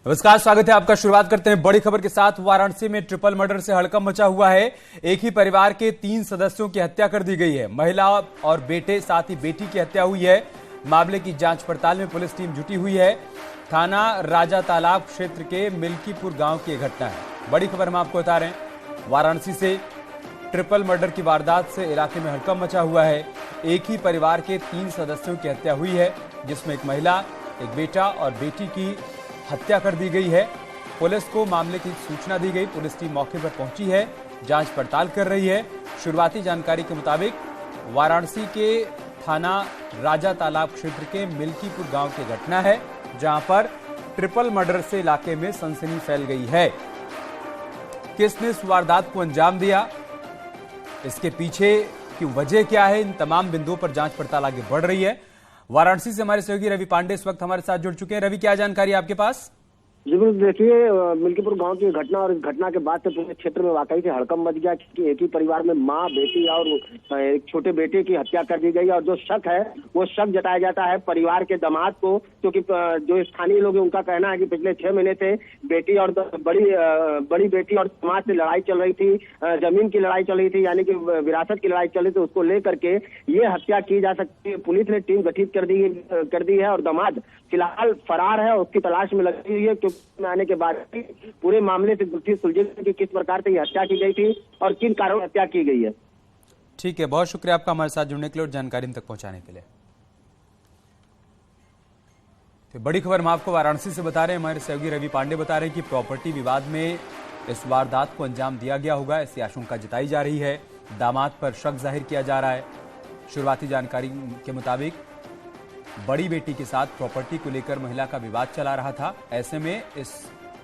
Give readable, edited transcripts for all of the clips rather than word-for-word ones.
नमस्कार, स्वागत है आपका। शुरुआत करते हैं बड़ी खबर के साथ। वाराणसी में ट्रिपल मर्डर से हड़कंप मचा हुआ है। एक ही परिवार के 3 सदस्यों की हत्या कर दी गई है। महिला और बेटे साथ ही बेटी की हत्या हुई है। मामले की जांच पड़ताल में पुलिस टीम जुटी हुई है। थाना राजा तालाब क्षेत्र के मिल्कीपुर गांव की घटना है। बड़ी खबर हम आपको बता रहे हैं। वाराणसी से ट्रिपल मर्डर की वारदात से इलाके में हड़कंप मचा हुआ है। एक ही परिवार के 3 सदस्यों की हत्या हुई है, जिसमें एक महिला, एक बेटा और बेटी की हत्या कर दी गई है। पुलिस को मामले की सूचना दी गई। पुलिस टीम मौके पर पहुंची है, जांच पड़ताल कर रही है। शुरुआती जानकारी के मुताबिक वाराणसी के थाना राजा तालाब क्षेत्र के मिल्कीपुर गांव की घटना है, जहां पर ट्रिपल मर्डर से इलाके में सनसनी फैल गई है। किसने इस वारदात को अंजाम दिया, इसके पीछे की वजह क्या है, इन तमाम बिंदुओं पर जांच पड़ताल आगे बढ़ रही है। वाराणसी से हमारे सहयोगी रवि पांडे इस वक्त हमारे साथ जुड़ चुके हैं। रवि, क्या जानकारी है आपके पास? जी बिल्कुल, देखिए मिल्कीपुर गांव की घटना और इस घटना के बाद से पूरे क्षेत्र में वाकई से हड़कंप मच गया कि एक ही परिवार में मां, बेटी और एक छोटे बेटे की हत्या कर दी गई। और जो शक है वो शक जताया जाता है परिवार के दामाद को, क्योंकि जो स्थानीय लोग हैं उनका कहना है कि पिछले 6 महीने से बेटी और बड़ी बेटी और समाज से लड़ाई चल रही थी, जमीन की लड़ाई चल रही थी, यानी कि विरासत की लड़ाई चल रही थी। उसको लेकर के ये हत्या की जा सकती है। पुलिस ने टीम गठित कर दी है और दामाद फिलहाल फरार है, उसकी तलाश में लगी हुई है। में आने के बाद पूरे मामले से गुत्थी सुलझेगी कि किस प्रकार से हत्या की गई थी और किन कारणों से हत्या की गई है। ठीक है, बहुत शुक्रिया आपका हमारे साथ जुड़ने के लिए और जानकारी तक पहुंचाने के लिए। तो बड़ी खबर हम आपको वाराणसी से बता रहे हैं। हमारे सहयोगी रवि पांडे बता रहे हैं कि प्रॉपर्टी विवाद में इस वारदात को अंजाम दिया गया होगा, ऐसी आशंका जताई जा रही है। दामाद पर शक जाहिर किया जा रहा है। शुरुआती जानकारी के मुताबिक बड़ी बेटी के साथ प्रॉपर्टी को लेकर महिला का विवाद चला रहा था। ऐसे में इस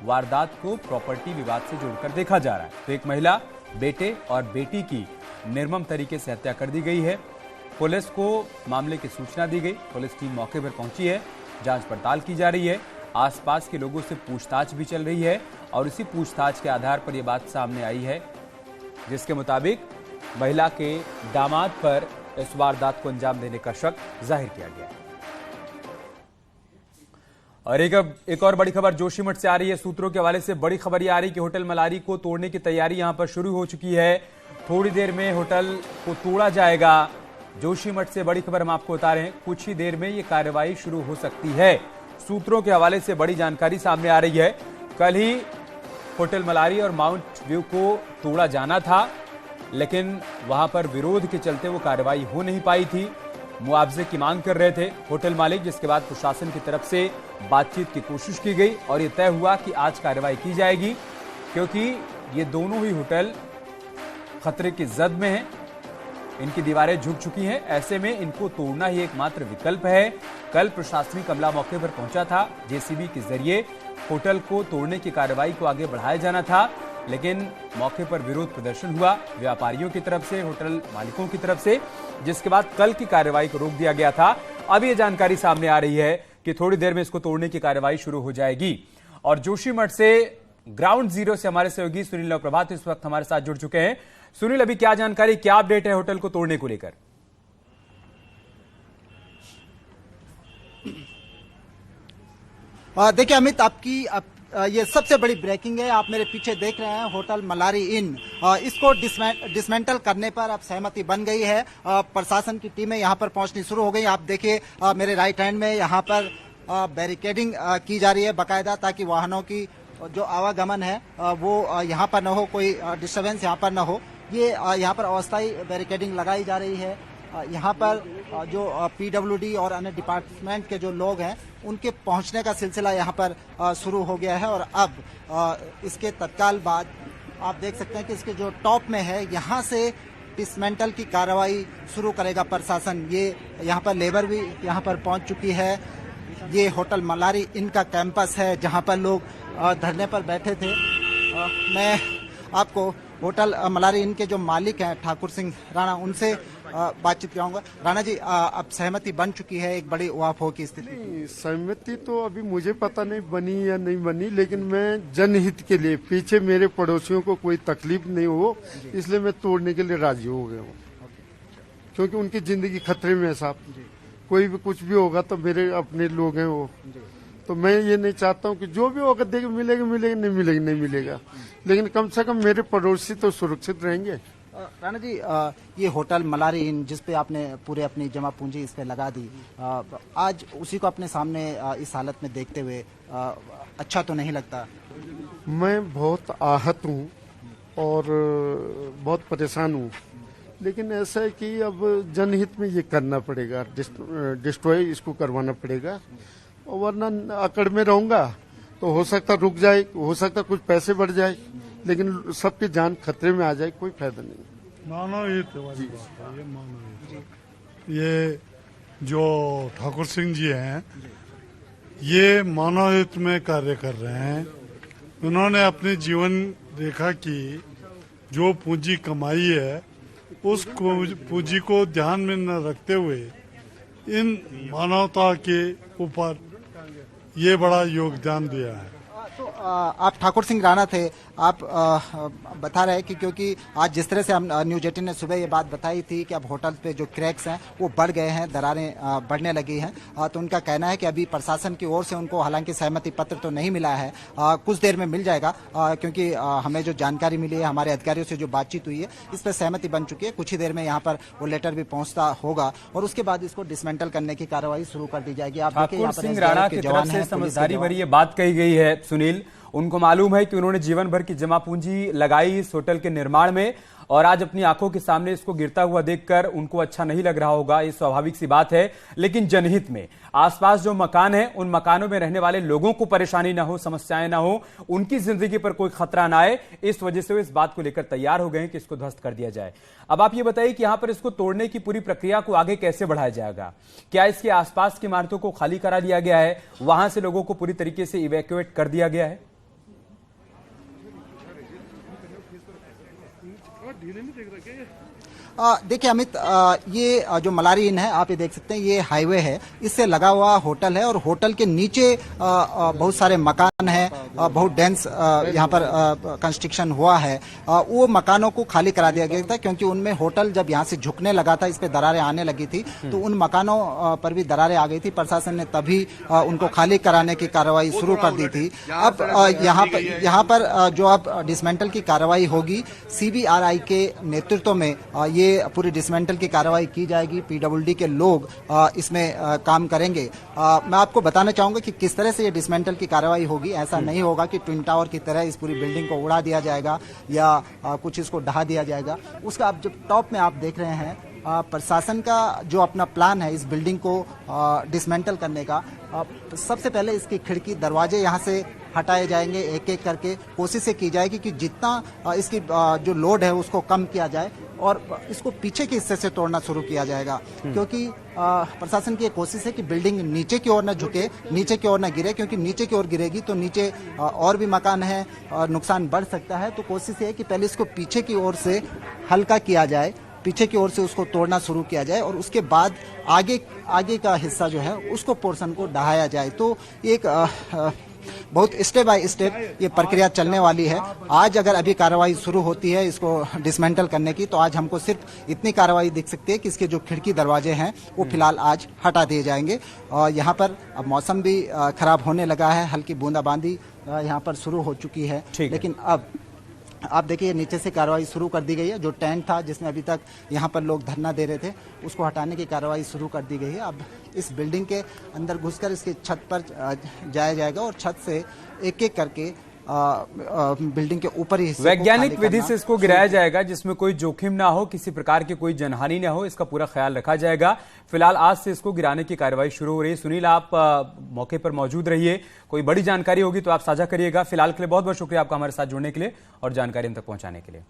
वारदात को प्रॉपर्टी विवाद से जोड़कर देखा जा रहा है। तो एक महिला, बेटे और बेटी की निर्मम तरीके से हत्या कर दी गई है। पुलिस को मामले की सूचना दी गई। पुलिस टीम मौके पर पहुंची है, जांच पड़ताल की जा रही है। आसपास के लोगों से पूछताछ भी चल रही है और इसी पूछताछ के आधार पर यह बात सामने आई है, जिसके मुताबिक महिला के दामाद पर इस वारदात को अंजाम देने का शक जाहिर किया गया है। और एक और बड़ी खबर जोशीमठ से आ रही है। सूत्रों के हवाले से बड़ी खबर यह आ रही है कि होटल मलारी को तोड़ने की तैयारी यहां पर शुरू हो चुकी है। थोड़ी देर में होटल को तोड़ा जाएगा। जोशीमठ से बड़ी खबर हम आपको बता रहे हैं, कुछ ही देर में यह कार्रवाई शुरू हो सकती है। सूत्रों के हवाले से बड़ी जानकारी सामने आ रही है। कल ही होटल मलारी और माउंट व्यू को तोड़ा जाना था, लेकिन वहां पर विरोध के चलते वो कार्रवाई हो नहीं पाई थी। मुआवजे की मांग कर रहे थे होटल मालिक, जिसके बाद प्रशासन की तरफ से बातचीत की कोशिश की गई और ये तय हुआ कि आज कार्रवाई की जाएगी, क्योंकि ये दोनों ही होटल खतरे की जद में हैं। इनकी दीवारें झुक चुकी हैं। ऐसे में इनको तोड़ना ही एकमात्र विकल्प है। कल प्रशासनिक अमला मौके पर पहुंचा था। जेसीबी के जरिए होटल को तोड़ने की कार्रवाई को आगे बढ़ाया जाना था, लेकिन मौके पर विरोध प्रदर्शन हुआ व्यापारियों की तरफ से, होटल मालिकों की तरफ से, जिसके बाद कल की कार्रवाई को रोक दिया गया था। अब यह जानकारी सामने आ रही है कि थोड़ी देर में इसको तोड़ने की कार्रवाई शुरू हो जाएगी। और जोशीमठ से ग्राउंड जीरो से हमारे सहयोगी सुनील प्रभात इस वक्त हमारे साथ जुड़ चुके हैं। सुनील, अभी क्या जानकारी, क्या अपडेट है होटल को तोड़ने को लेकर? देखिए अमित, ये सबसे बड़ी ब्रेकिंग है। आप मेरे पीछे देख रहे हैं होटल मलारी इन, इसको डिसमेंटल करने पर अब सहमति बन गई है। प्रशासन की टीमें यहां पर पहुंचनी शुरू हो गई। आप देखिए मेरे राइट हैंड में यहां पर बैरिकेडिंग की जा रही है बाकायदा, ताकि वाहनों की जो आवागमन है वो यहां पर न हो, कोई डिस्टर्बेंस यहां पर न हो। ये यहां पर अस्थायी बैरिकेडिंग लगाई जा रही है। यहाँ पर जो पीडब्ल्यूडी और अन्य डिपार्टमेंट के जो लोग हैं उनके पहुंचने का सिलसिला यहाँ पर शुरू हो गया है। और अब इसके तत्काल बाद आप देख सकते हैं कि इसके जो टॉप में है, यहाँ से डिसमेंटल की कार्रवाई शुरू करेगा प्रशासन। ये यहाँ पर लेबर भी यहाँ पर पहुँच चुकी है। ये होटल मलारी इन का कैंपस है, जहाँ पर लोग धरने पर बैठे थे। मैं आपको होटल मलारी इन के जो मालिक हैं ठाकुर सिंह राणा, उनसे बातचीत कराऊंगा। राणा जी, अब सहमति बन चुकी है एक बड़ी उहापोह की स्थिति? सहमति तो अभी मुझे पता नहीं बनी या नहीं बनी, लेकिन मैं जनहित के लिए, पीछे मेरे पड़ोसियों को कोई तकलीफ नहीं हो, इसलिए मैं तोड़ने के लिए राजी हो गया हूँ, क्योंकि उनकी जिंदगी खतरे में है साहब। कोई भी कुछ भी होगा तो मेरे अपने लोग हैं वो, तो मैं ये नहीं चाहता हूँ कि जो भी होगा देखिए मिलेगा मिलेगा, नहीं मिलेगा नहीं मिलेगा, लेकिन कम से कम मेरे पड़ोसी तो सुरक्षित रहेंगे। राणा जी, ये होटल मलारी इन जिस पे आपने पूरे अपनी जमा पूंजी इस पे लगा दी, आज उसी को अपने सामने इस हालत में देखते हुए अच्छा तो नहीं लगता? मैं बहुत आहत हूँ और बहुत परेशान हूँ, लेकिन ऐसा है कि अब जनहित में ये करना पड़ेगा, डिस्ट्रॉय इसको करवाना पड़ेगा, और वरना अकड़ में रहूंगा तो हो सकता रुक जाए, हो सकता कुछ पैसे बढ़ जाए, लेकिन सबकी जान खतरे में आ जाए, कोई फायदा नहीं। मानवहित वाली बात है, ये मानवहित। ये जो ठाकुर सिंह जी हैं, ये मानवहित में कार्य कर रहे हैं। उन्होंने अपनी जीवन रेखा की जो पूंजी कमाई है, उस पूंजी को ध्यान में न रखते हुए इन मानवता के ऊपर ये बड़ा योगदान दिया है। तो आप ठाकुर सिंह राणा थे, आप बता रहे हैं कि क्योंकि आज जिस तरह से हम न्यूज 18 ने सुबह ये बात बताई थी कि अब होटल पे जो क्रैक्स हैं वो बढ़ गए हैं, दरारें बढ़ने लगी हैं, तो उनका कहना है कि अभी प्रशासन की ओर से उनको हालांकि सहमति पत्र तो नहीं मिला है, कुछ देर में मिल जाएगा, क्योंकि हमें जो जानकारी मिली है, हमारे अधिकारियों से जो बातचीत हुई है, इस पर सहमति बन चुकी है। कुछ ही देर में यहाँ पर वो लेटर भी पहुंचता होगा और उसके बाद इसको डिसमेंटल करने की कार्रवाई शुरू कर दी जाएगी। आप ठाकुर सिंह राणा की तरफ से समझदारी भरी ये बात कही गई है सुनील। उनको मालूम है कि उन्होंने जीवन भर की जमा पूंजी लगाई इस होटल के निर्माण में, और आज अपनी आंखों के सामने इसको गिरता हुआ देखकर उनको अच्छा नहीं लग रहा होगा, ये स्वाभाविक सी बात है। लेकिन जनहित में आसपास जो मकान है, उन मकानों में रहने वाले लोगों को परेशानी ना हो, समस्याएं ना हो, उनकी जिंदगी पर कोई खतरा ना आए, इस वजह से वो इस बात को लेकर तैयार हो गए हैं कि इसको ध्वस्त कर दिया जाए। अब आप ये बताइए कि यहां पर इसको तोड़ने की पूरी प्रक्रिया को आगे कैसे बढ़ाया जाएगा? क्या इसके आसपास की इमारतों को खाली करा लिया गया है, वहां से लोगों को पूरी तरीके से इवैक्यूएट कर दिया गया है? देखिए अमित, ये जो मलारी इन है, आप ये देख सकते हैं, ये हाईवे है, इससे लगा हुआ होटल है और होटल के नीचे बहुत सारे मकान हैं, बहुत डेंस यहाँ पर कंस्ट्रक्शन हुआ है। वो मकानों को खाली करा दिया गया था क्योंकि उनमें होटल जब यहाँ से झुकने लगा था, इस पे दरारें आने लगी थी, तो उन मकानों पर भी दरारें आ गई थी। प्रशासन ने तभी उनको खाली कराने की कार्रवाई शुरू कर दी थी। अब यहाँ पर जो अब डिसमेंटल की कार्रवाई होगी, CBRI के नेतृत्व में ये पूरी डिसमेंटल की कार्रवाई की जाएगी। PWD के लोग इसमें काम करेंगे। मैं आपको बताना चाहूंगा कि किस तरह से ये डिसमेंटल की कार्रवाई होगी। ऐसा नहीं होगा कि ट्विन टावर की तरह इस पूरी बिल्डिंग को उड़ा दिया जाएगा या कुछ इसको ढहा दिया जाएगा। उसका आप जब टॉप में आप देख रहे हैं, प्रशासन का जो अपना प्लान है इस बिल्डिंग को डिसमेंटल करने का, सबसे पहले इसकी खिड़की दरवाजे यहाँ से हटाए जाएंगे, एक एक करके कोशिश की जाएगी कि जितना इसकी जो लोड है उसको कम किया जाए और इसको पीछे के हिस्से से तोड़ना शुरू किया जाएगा, क्योंकि प्रशासन की एक कोशिश है कि बिल्डिंग नीचे की ओर न झुके, नीचे की ओर न गिरे, क्योंकि नीचे की ओर गिरेगी तो नीचे और भी मकान है और नुकसान बढ़ सकता है। तो कोशिश है कि पहले इसको पीछे की ओर से हल्का किया जाए, पीछे की ओर से उसको तोड़ना शुरू किया जाए और उसके बाद आगे का हिस्सा जो है उसको पोर्शन को ढहाया जाए। तो एक बहुत स्टेप बाय स्टेप ये प्रक्रिया चलने वाली है। आज अगर अभी कार्रवाई शुरू होती है इसको डिसमेंटल करने की, तो आज हमको सिर्फ इतनी कार्रवाई दिख सकती है कि इसके जो खिड़की दरवाजे हैं वो फिलहाल आज हटा दिए जाएंगे। और यहाँ पर अब मौसम भी खराब होने लगा है, हल्की बूंदाबांदी यहाँ पर शुरू हो चुकी है, लेकिन अब आप देखिए नीचे से कार्रवाई शुरू कर दी गई है। जो टेंट था जिसमें अभी तक यहाँ पर लोग धरना दे रहे थे, उसको हटाने की कार्रवाई शुरू कर दी गई है। अब इस बिल्डिंग के अंदर घुसकर इसकी छत पर जाया जाएगा और छत से एक एक करके बिल्डिंग के ऊपर ही वैज्ञानिक विधि से इसको गिराया जाएगा, जिसमें कोई जोखिम ना हो, किसी प्रकार की कोई जनहानि ना हो, इसका पूरा ख्याल रखा जाएगा। फिलहाल आज से इसको गिराने की कार्रवाई शुरू हो रही है। सुनील, आप मौके पर मौजूद रहिए, कोई बड़ी जानकारी होगी तो आप साझा करिएगा। फिलहाल के लिए बहुत बहुत शुक्रिया आपका हमारे साथ जुड़ने के लिए और जानकारी हम तक पहुंचाने के लिए।